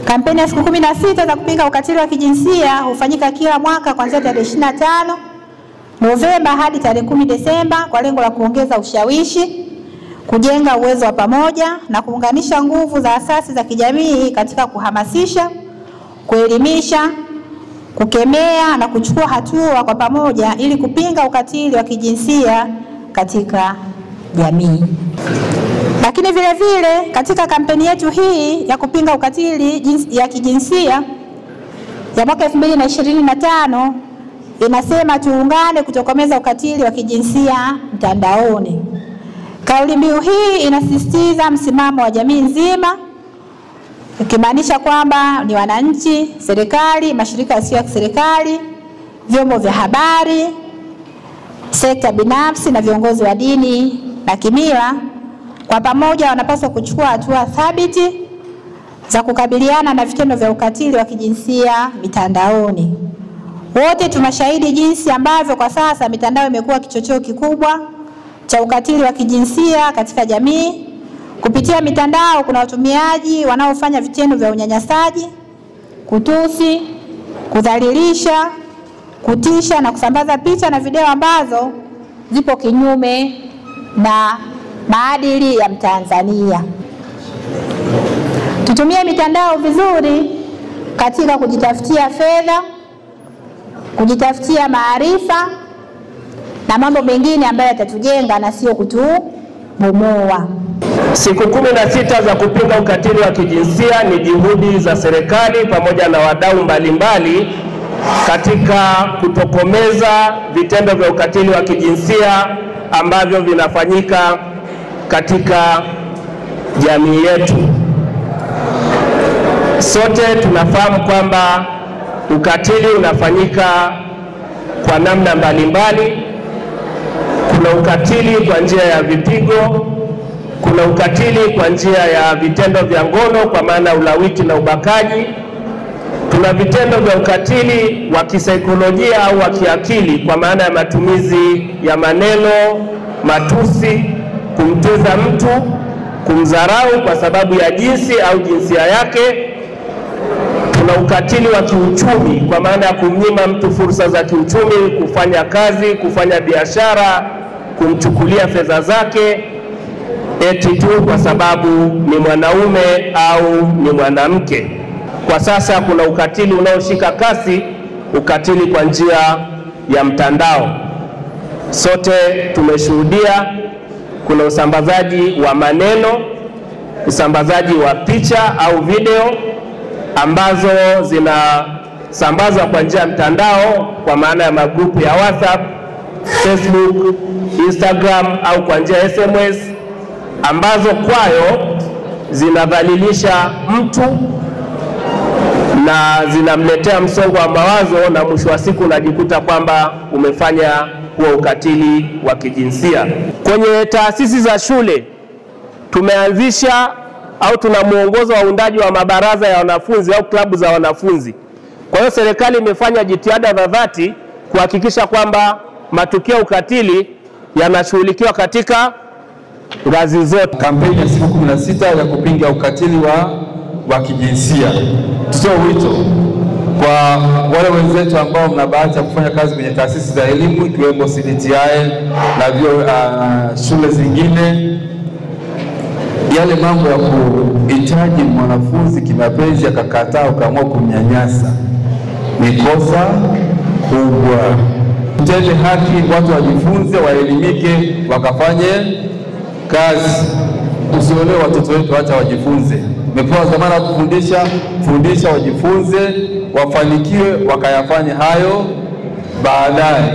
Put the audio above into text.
Kampeni ya siku 16 za kupinga ukatili wa kijinsia hufanyika kila mwaka kuanzia tarehe 25 Novemba hadi tarehe 10 Desemba kwa lengo la kuongeza ushawishi, kujenga uwezo wa pamoja na kuunganisha nguvu za asasi za kijamii katika kuhamasisha, kuelimisha, kukemea na kuchukua hatua kwa pamoja ili kupinga ukatili wa kijinsia katika jamii. Lakini vile vile katika kampeni yetu hii ya kupinga ukatili ya kijinsia ya mwaka 2025 inasema tuungane kutokomeza ukatili wa kijinsia mtandaoni. Kauli mbiu hii inasisitiza msimamo wa jamii nzima, ikimaanisha kwamba ni wananchi, serikali, mashirika yasiyo ya kiserikali, vyombo vya habari, sekta binafsi na viongozi wa dini na kimila kwa pamoja wanapaswa kuchukua hatua thabiti za kukabiliana na vitendo vya ukatili wa kijinsia mitandaoni. Wote tunashahidi jinsi ambavyo kwa sasa mitandao imekuwa kichocheo kikubwa cha ukatili wa kijinsia katika jamii. Kupitia mitandao kuna watumiaji wanaofanya vitendo vya unyanyasaji, kutusi, kudhalilisha, kutisha na kusambaza picha na video ambazo zipo kinyume na maadili ya Mtanzania. Tutumie mitandao vizuri katika kujitafutia fedha, kujitafutia maarifa na mambo mengine ambayo yatatujenga na sio kutubomoa. Siku 16 za kupinga ukatili wa kijinsia ni juhudi za serikali pamoja na wadau mbalimbali katika kutokomeza vitendo vya ukatili wa kijinsia ambavyo vinafanyika katika jamii yetu. Sote tunafahamu kwamba ukatili unafanyika kwa namna mbalimbali. Kuna ukatili kwa njia ya vipigo, kuna ukatili kwa njia ya vitendo vya ngono kwa maana ulawiti na ubakaji. Tuna vitendo vya ukatili wa kisaikolojia au wa kiakili kwa maana ya matumizi ya maneno, matusi, kumteza mtu, kumdharau kwa sababu ya jinsi au jinsia yake. Tuna ukatili wa kiuchumi kwa maana ya kumnyima mtu fursa za kiuchumi, kufanya kazi, kufanya biashara, kumchukulia fedha zake eti tu kwa sababu ni mwanaume au ni mwanamke. Kwa sasa kuna ukatili unaoshika kasi, ukatili kwa njia ya mtandao. Sote tumeshuhudia kuna usambazaji wa maneno, usambazaji wa picha au video ambazo zinasambazwa kwa njia ya mtandao kwa maana ya magrupu ya WhatsApp, Facebook, Instagram au kwa njia ya SMS ambazo kwayo zinadhalilisha mtu na zinamletea msongo wa mawazo na mwisho wa siku unajikuta kwamba umefanya huo ukatili wa kijinsia. Kwenye taasisi za shule tumeanzisha au tuna muongozo wa uundaji wa mabaraza ya wanafunzi au klabu za wanafunzi. Kwa hiyo serikali imefanya jitihada za dhati kuhakikisha kwamba matukio ya ukatili yanashughulikiwa katika ngazi zote. Kampeni ya siku 16 ya kupinga ukatili wa kijinsia. Tutoe wito kwa wale wenzetu ambao mna bahati ya kufanya kazi kwenye taasisi za elimu ikiwemo CDTI na shule zingine, yale mambo ya kuhitaji mwanafunzi kimapenzi akakataa ukaamua kumnyanyasa ni kosa kubwa. Tutende haki, watu wajifunze, waelimike, wakafanye kazi. Usiolee watoto wetu, acha wajifunze. Umepewa dhamana kufundisha, fundisha, wajifunze, wafanikiwe, wakayafanye hayo baadaye.